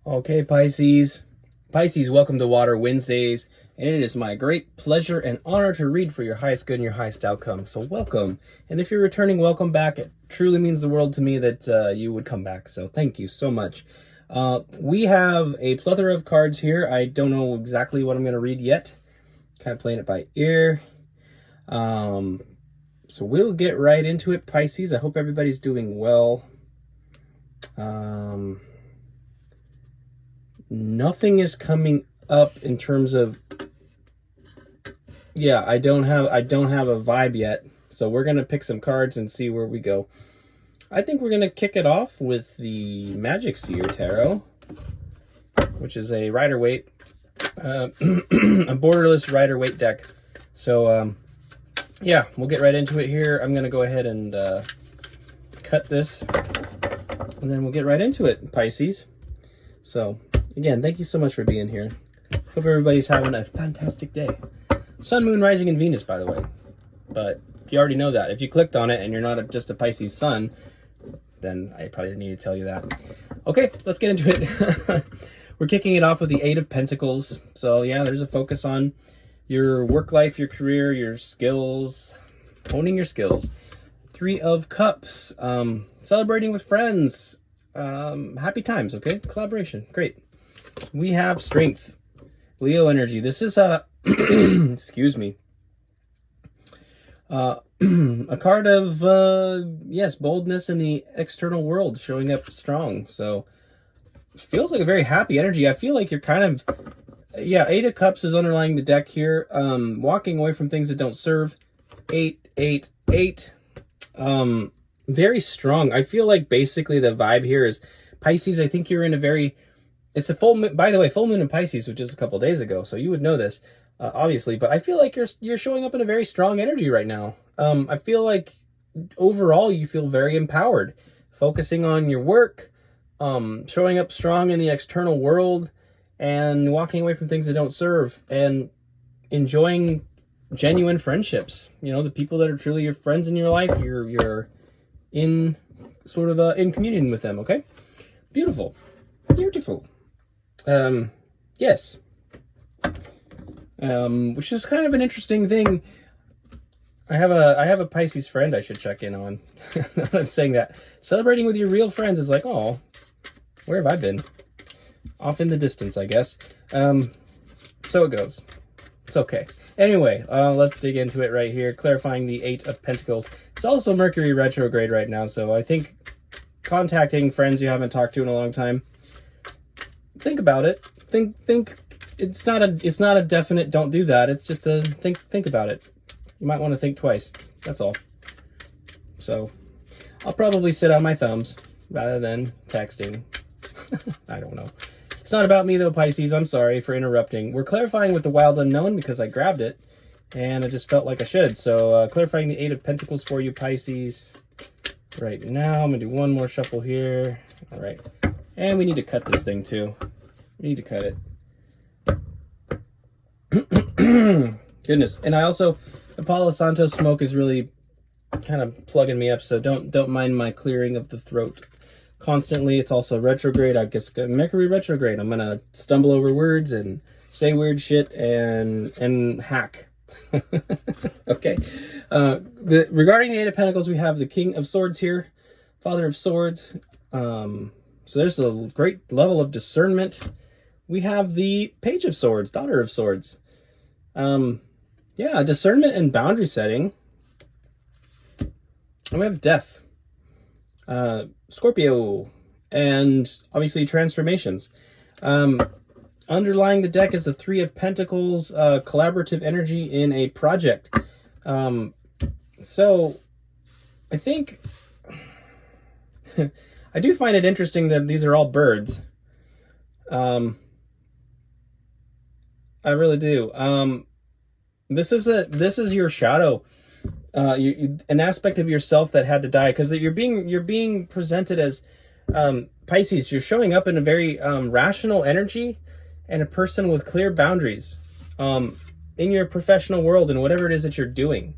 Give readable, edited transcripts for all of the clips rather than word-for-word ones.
Okay, Pisces. Pisces, welcome to Water Wednesdays, and it is my great pleasure and honor to read for your highest good and your highest outcome. So welcome. And if you're returning, welcome back. It truly means the world to me that you would come back. So thank you so much. We have a plethora of cards here. I don't know exactly what I'm going to read yet. Kind of playing it by ear. So we'll get right into it, Pisces. I hope everybody's doing well. Nothing is coming up in terms of, I don't have a vibe yet. So we're going to pick some cards and see where we go. I think we're going to kick it off with the Magic Seer Tarot, which is a Rider-Waite, a borderless Rider-Waite deck. So, we'll get right into it here. I'm going to go ahead and cut this, and then we'll get right into it, Pisces. So, again, thank you so much for being here. Hope everybody's having a fantastic day. Sun, Moon, Rising, and Venus, by the way. But you already know that. If you clicked on it and you're not just a Pisces Sun, then I probably need to tell you that. Okay, let's get into it. We're kicking it off with the Eight of Pentacles. So, yeah, there's a focus on your work life, your career, your skills, honing your skills. Three of Cups, celebrating with friends. Happy times, okay? Collaboration, great. We have Strength, Leo energy. This is a, excuse me, a card of, boldness in the external world, showing up strong. So, feels like a very happy energy. I feel like you're kind of, Eight of Cups is underlying the deck here. Walking away from things that don't serve. 8, 8, 8. Very strong. I feel like basically the vibe here is Pisces. I think you're in a very, it's a full moon, by the way, full moon in Pisces, which is a couple days ago. So you would know this, obviously, but I feel like you're showing up in a very strong energy right now. I feel like overall you feel very empowered, focusing on your work, showing up strong in the external world, and walking away from things that don't serve, and enjoying genuine friendships. You know, the people that are truly your friends in your life, you're in sort of in communion with them. Okay, beautiful. Yes. Which is kind of an interesting thing. I have a Pisces friend I should check in on. I'm saying that celebrating with your real friends is like, oh, where have I been? Off in the distance, I guess. So it goes. It's okay. Anyway, let's dig into it right here. Clarifying the Eight of Pentacles. It's also Mercury retrograde right now, so I think contacting friends you haven't talked to in a long time. Think about it. Think. It's not a definite don't do that. It's just a think about it. You might want to think twice. That's all. So, I'll probably sit on my thumbs rather than texting. I don't know. It's not about me though, Pisces. I'm sorry for interrupting. We're clarifying with the Wild Unknown because I grabbed it and I just felt like I should. So clarifying the Eight of Pentacles for you, Pisces. Right now, I'm going to do one more shuffle here. All right. And we need to cut this thing too. We need to cut it. Goodness. And I also, the Palo Santo smoke is really kind of plugging me up, so don't mind my clearing of the throat constantly. It's also retrograde. I guess Mercury retrograde. I'm gonna stumble over words and say weird shit and hack. Okay. Regarding the Eight of Pentacles, we have the King of Swords here, Father of Swords. So there's a great level of discernment. We have the Page of Swords, Daughter of Swords. Discernment and boundary setting. And we have Death. Scorpio, and obviously transformations. Underlying the deck is the Three of Pentacles, collaborative energy in a project. So I think I do find it interesting that these are all birds. I really do. This is your shadow. An aspect of yourself that had to die, because you're being presented as Pisces. You're showing up in a very rational energy and a person with clear boundaries in your professional world and whatever it is that you're doing.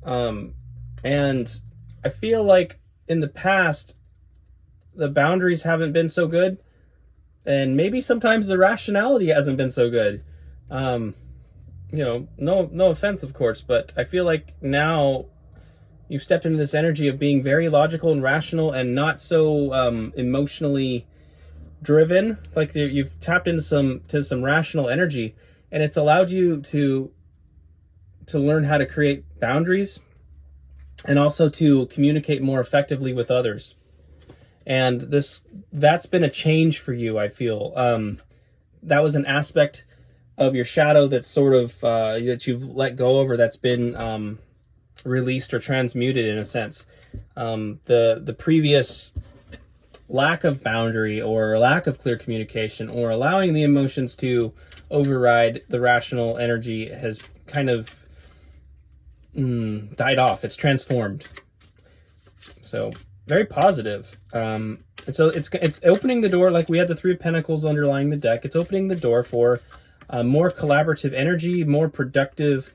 And I feel like in the past the boundaries haven't been so good, And maybe sometimes the rationality hasn't been so good. No offense, of course, but I feel like now you've stepped into this energy of being very logical and rational and not so emotionally driven. Like you've tapped into some rational energy, and it's allowed you to learn how to create boundaries and also to communicate more effectively with others. And that's been a change for you, I feel. That was an aspect of your shadow that's sort of that you've let go of, or that's been released or transmuted in a sense. The previous lack of boundary or lack of clear communication or allowing the emotions to override the rational energy has kind of died off. It's transformed. So very positive. It's opening the door, like we had the Three of Pentacles underlying the deck. It's opening the door for more collaborative energy, more productive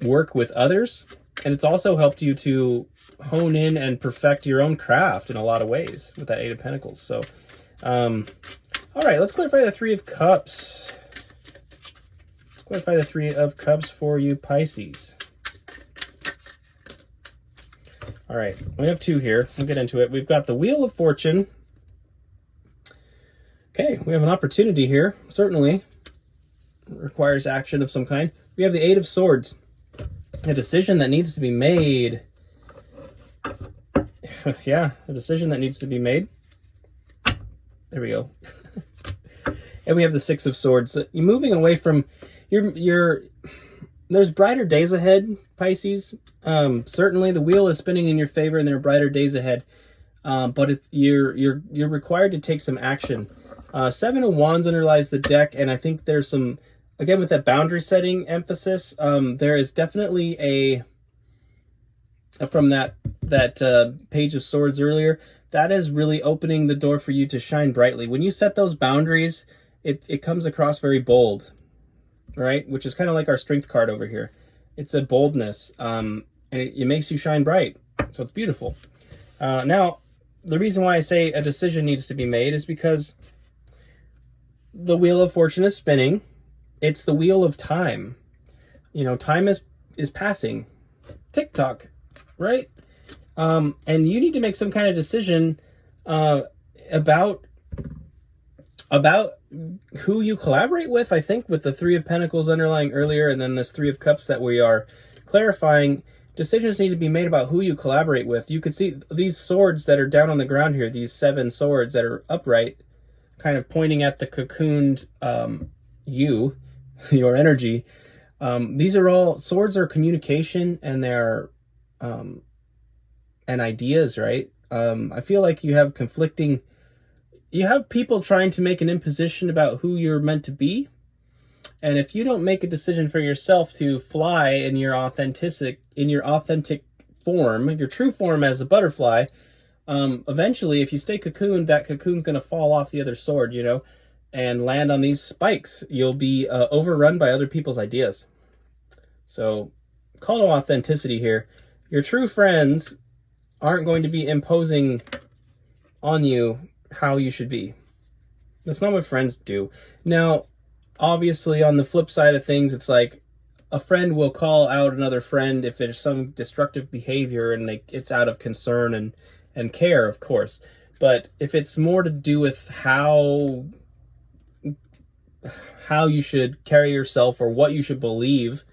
work with others. And it's also helped you to hone in and perfect your own craft in a lot of ways with that Eight of Pentacles. So, all right, let's clarify the Three of Cups. Let's clarify the Three of Cups for you, Pisces. All right, we have two here. We'll get into it. We've got the Wheel of Fortune. Okay, we have an opportunity here. Certainly requires action of some kind. We have the Eight of Swords. A decision that needs to be made. Yeah, a decision that needs to be made. There we go. And we have the Six of Swords. You're moving away from there's brighter days ahead, Pisces. Certainly the wheel is spinning in your favor and there are brighter days ahead. But you're required to take some action. Seven of Wands underlies the deck, and I think there's some, again, with that boundary setting emphasis, there is definitely from that Page of Swords earlier, that is really opening the door for you to shine brightly. When you set those boundaries, it comes across very bold, right? Which is kind of like our Strength card over here. It's a boldness, and it makes you shine bright. So it's beautiful. Now, the reason why I say a decision needs to be made is because the Wheel of Fortune is spinning. It's the wheel of time. Time is passing. Tick-tock, right? And you need to make some kind of decision about who you collaborate with. I think with the Three of Pentacles underlying earlier, and then this Three of Cups that we are clarifying, decisions need to be made about who you collaborate with. You could see these swords that are down on the ground here, these 7 swords that are upright, kind of pointing at the cocooned your energy. These are all, swords are communication, and they're and ideas, right? I feel like you have people trying to make an imposition about who you're meant to be. And if you don't make a decision for yourself to fly in your authentic form, your true form as a butterfly, eventually, if you stay cocooned, that cocoon's going to fall off the other sword, and land on these spikes. You'll be overrun by other people's ideas. So, call to authenticity here. Your true friends aren't going to be imposing on you how you should be. That's not what friends do. Now, obviously, on the flip side of things, it's like a friend will call out another friend if there's some destructive behavior and it's out of concern and care, of course. But if it's more to do with how you should carry yourself or what you should believe,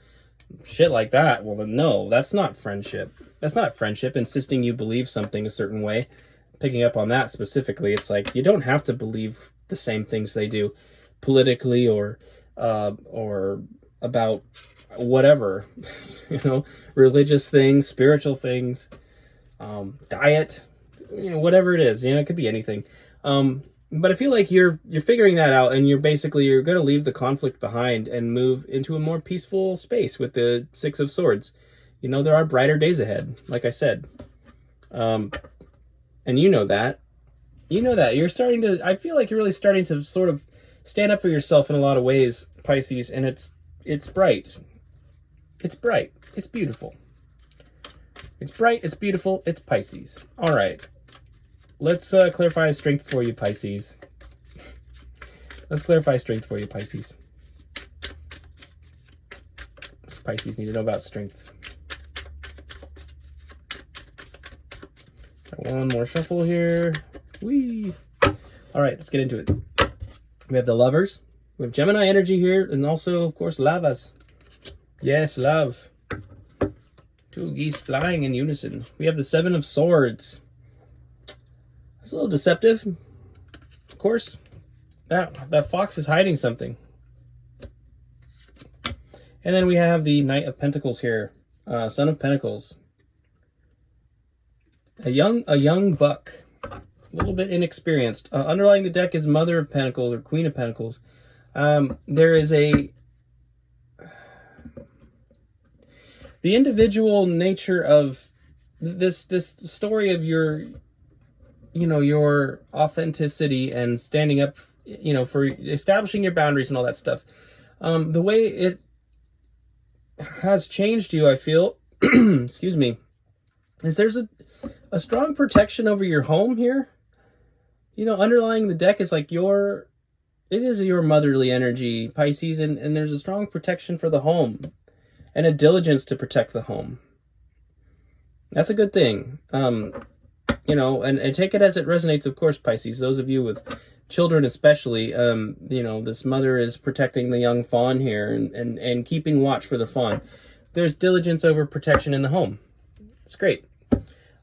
shit like that, well then no, that's not friendship. That's not friendship, insisting you believe something a certain way. Picking up on that specifically, it's like you don't have to believe the same things they do politically or about whatever, religious things, spiritual things, diet, whatever it is, it could be anything. But I feel like you're figuring that out, and you're going to leave the conflict behind and move into a more peaceful space with the Six of Swords. There are brighter days ahead, like I said. And you know that. You're starting to, I feel like you're really starting to sort of stand up for yourself in a lot of ways, Pisces, and it's bright. It's bright. It's beautiful. It's bright, it's beautiful, it's Pisces. All right. Let's clarify strength for you, Pisces. Let's clarify strength for you, Pisces. Pisces need to know about strength. One more shuffle here. Whee! All right, let's get into it. We have the Lovers. We have Gemini energy here, and also, of course, Lavas. Yes, love. Two geese flying in unison. We have the Seven of Swords. It's a little deceptive. Of course, that fox is hiding something. And then we have the Knight of Pentacles here. Son of Pentacles. A young buck. A little bit inexperienced. Underlying the deck is Mother of Pentacles or Queen of Pentacles. There is the individual nature of this story of your authenticity and standing up, for establishing your boundaries and all that stuff. The way it has changed you, I feel, excuse me, is there's a strong protection over your home here. Underlying the deck is like it is your motherly energy, Pisces, and there's a strong protection for the home and a diligence to protect the home. That's a good thing. And take it as it resonates, of course, Pisces. Those of you with children especially, this mother is protecting the young fawn here and keeping watch for the fawn. There's diligence over protection in the home. It's great.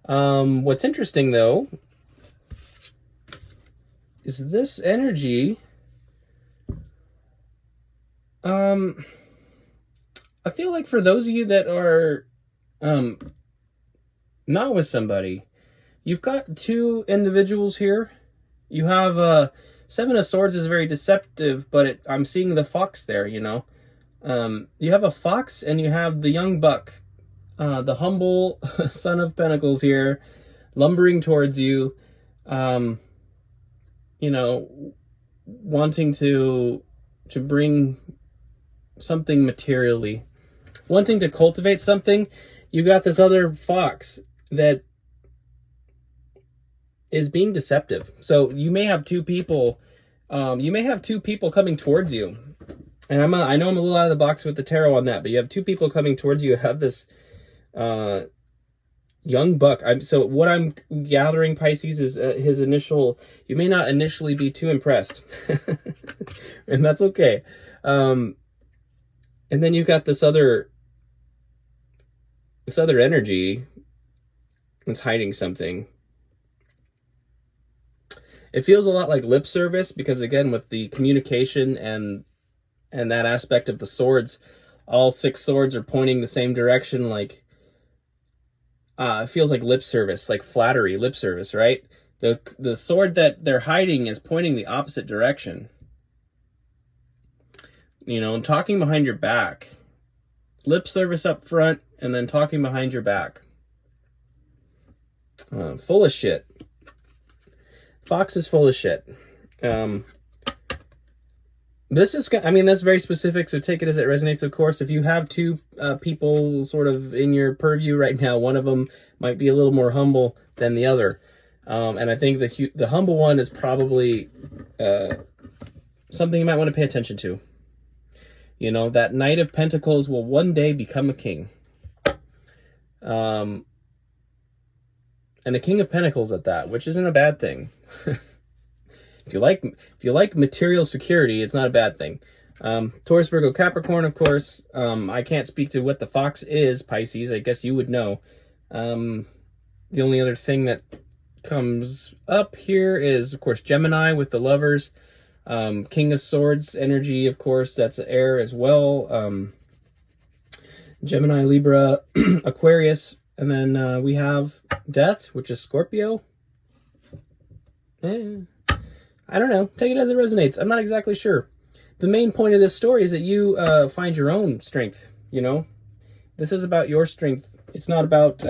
What's interesting, though, is this energy. I feel like for those of you that are not with somebody, you've got two individuals here. You have Seven of Swords is very deceptive, but I'm seeing the fox there, You have a fox and you have the young buck, the humble Son of Pentacles here, lumbering towards you, wanting to bring something materially, wanting to cultivate something. You got this other fox that is being deceptive. So you may have two people. Coming towards you, and I know I'm a little out of the box with the tarot on that, but you have two people coming towards you. You have this young buck. So what I'm gathering, Pisces, is his initial. You may not initially be too impressed, and that's okay. And then you've got this other energy that's hiding something. It feels a lot like lip service because, again, with the communication and that aspect of the swords, all six swords are pointing the same direction. Like, it feels like lip service, like flattery, lip service, right? The sword that they're hiding is pointing the opposite direction. Talking behind your back. Lip service up front, and then talking behind your back. Full of shit. Fox is full of shit. That's very specific, so take it as it resonates, of course. If you have two people sort of in your purview right now, one of them might be a little more humble than the other. And I think the humble one is probably something you might want to pay attention to. That Knight of Pentacles will one day become a king. And a King of Pentacles at that, which isn't a bad thing. If you like material security, it's not a bad thing. Taurus, Virgo, Capricorn, of course. I can't speak to what the fox is, Pisces. I guess you would know. The only other thing that comes up here is, of course, Gemini with the Lovers. King of Swords energy, of course, that's air as well. Gemini, Libra, Aquarius. And then we have Death, which is Scorpio. I don't know. Take it as it resonates. I'm not exactly sure. The main point of this story is that you find your own strength. This is about your strength. It's not about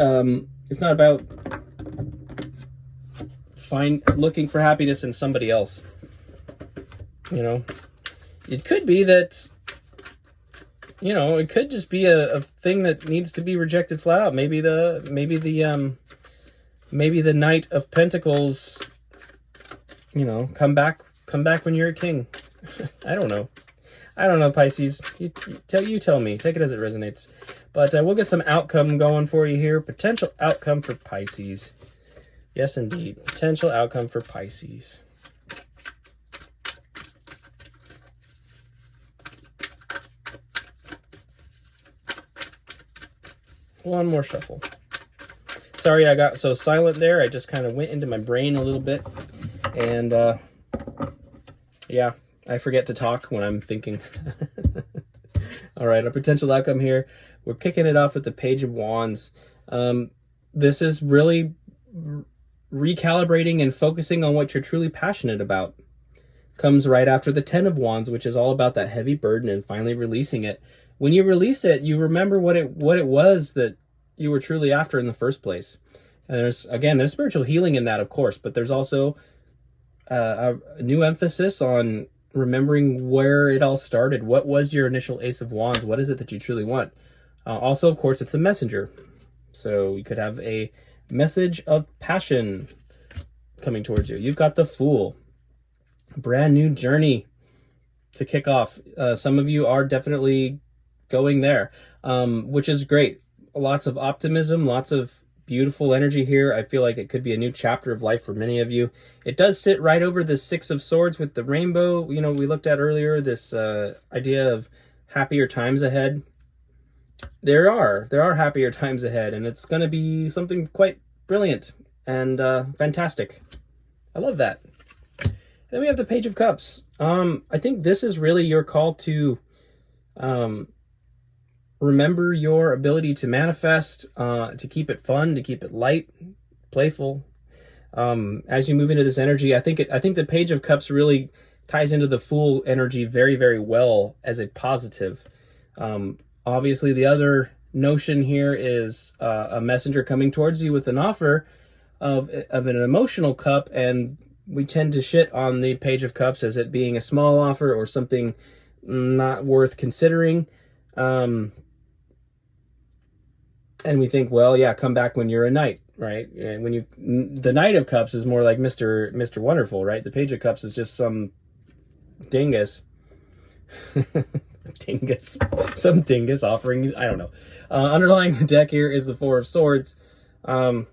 looking for happiness in somebody else. It could be that. It could just be a thing that needs to be rejected flat out. Maybe the Knight of Pentacles, come back when you're a king. I don't know. I don't know, Pisces. You tell me. Take it as it resonates. But we'll get some outcome going for you here. Potential outcome for Pisces. Yes, indeed. Potential outcome for Pisces. One more shuffle. Sorry I got so silent there. I just kind of went into my brain a little bit. And, yeah, I forget to talk when I'm thinking. All right, a potential outcome here. We're kicking it off with the Page of Wands. This is really recalibrating and focusing on what you're truly passionate about. Comes right after the Ten of Wands, which is all about that heavy burden and finally releasing it. When you release it, you remember what it was that you were truly after in the first place. And there's spiritual healing in that, of course, but there's also a new emphasis on remembering where it all started. What was your initial Ace of Wands? What is it that you truly want? Also, of course, it's a messenger. So you could have a message of passion coming towards you. You've got the Fool. Brand new journey to kick off. Some of you are definitely going there, which is great. Lots of optimism, lots of beautiful energy here. I feel like it could be a new chapter of life for many of you. It does sit right over the Six of Swords with the rainbow. You know, we looked at earlier this idea of happier times ahead. There are happier times ahead, and it's going to be something quite brilliant and fantastic. I love that. Then we have the Page of Cups. I think this is really your call to remember your ability to manifest, to keep it fun, to keep it light, playful. As you move into this energy, I think the Page of Cups really ties into the Fool energy very, very well as a positive. Obviously, the other notion here is a messenger coming towards you with an offer of an emotional cup, and we tend to shit on the Page of Cups as it being a small offer or something not worth considering. And we think, well, yeah, come back when you're a knight, right? And the Knight of Cups is more like Mr. Wonderful, right? The Page of Cups is just some dingus. Some dingus offering, I don't know. Underlying the deck here is the Four of Swords. I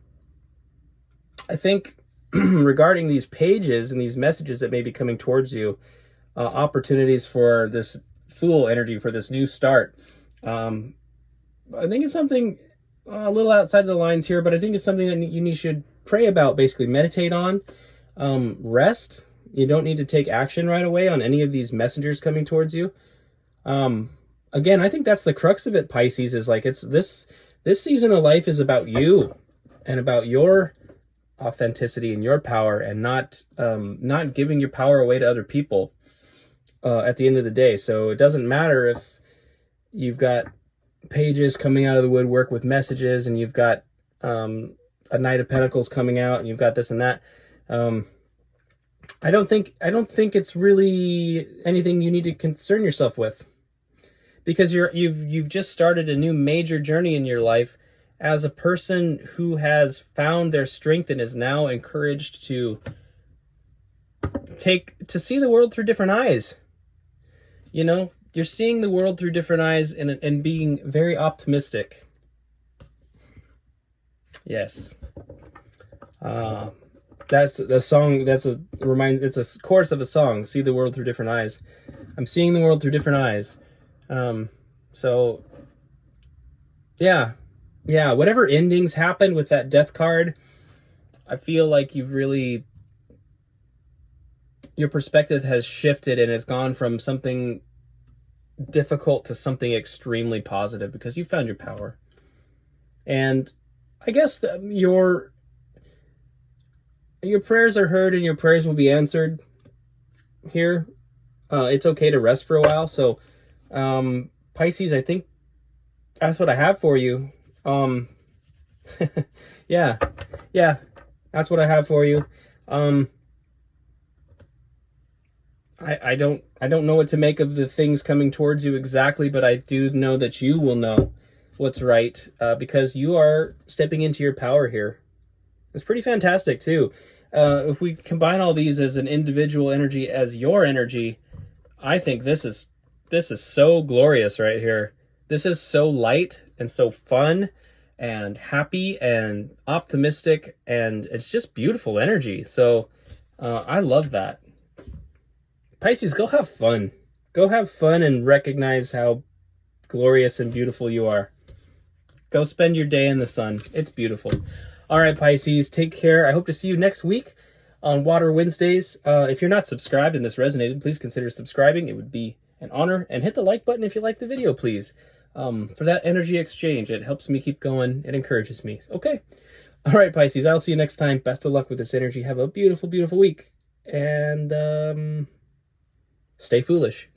think regarding these pages and these messages that may be coming towards you, opportunities for this Fool energy, for this new start. I think it's something a little outside of the lines here, but I think it's something that you should pray about, basically meditate on, rest. You don't need to take action right away on any of these messengers coming towards you. Again, I think that's the crux of it, Pisces, is like it's this season of life is about you and about your authenticity and your power, and not giving your power away to other people at the end of the day. So it doesn't matter if you've got pages coming out of the woodwork with messages, and you've got a Knight of Pentacles coming out, and you've got this and that. I don't think it's really anything you need to concern yourself with, because you've just started a new major journey in your life as a person who has found their strength and is now encouraged to see the world through different eyes. You know, you're seeing the world through different eyes and being very optimistic. Yes. That's the song. It's a chorus of a song. See the world through different eyes. I'm seeing the world through different eyes. So yeah. Whatever endings happen with that Death card, I feel like your perspective has shifted and it's gone from something difficult to something extremely positive because you found your power. And I guess your prayers are heard and your prayers will be answered here. It's okay to rest for a while. So, Pisces, I think that's what I have for you. Yeah, that's what I have for you. I don't know what to make of the things coming towards you exactly, but I do know that you will know what's right, because you are stepping into your power here. It's pretty fantastic too. If we combine all these as an individual energy, as your energy, I think this is so glorious right here. This is so light and so fun and happy and optimistic, and it's just beautiful energy. So I love that. Pisces, go have fun. Go have fun and recognize how glorious and beautiful you are. Go spend your day in the sun. It's beautiful. All right, Pisces, take care. I hope to see you next week on Water Wednesdays. If you're not subscribed and this resonated, please consider subscribing. It would be an honor. And hit the like button if you like the video, please. For that energy exchange, it helps me keep going. It encourages me. Okay. All right, Pisces, I'll see you next time. Best of luck with this energy. Have a beautiful, beautiful week. And stay foolish.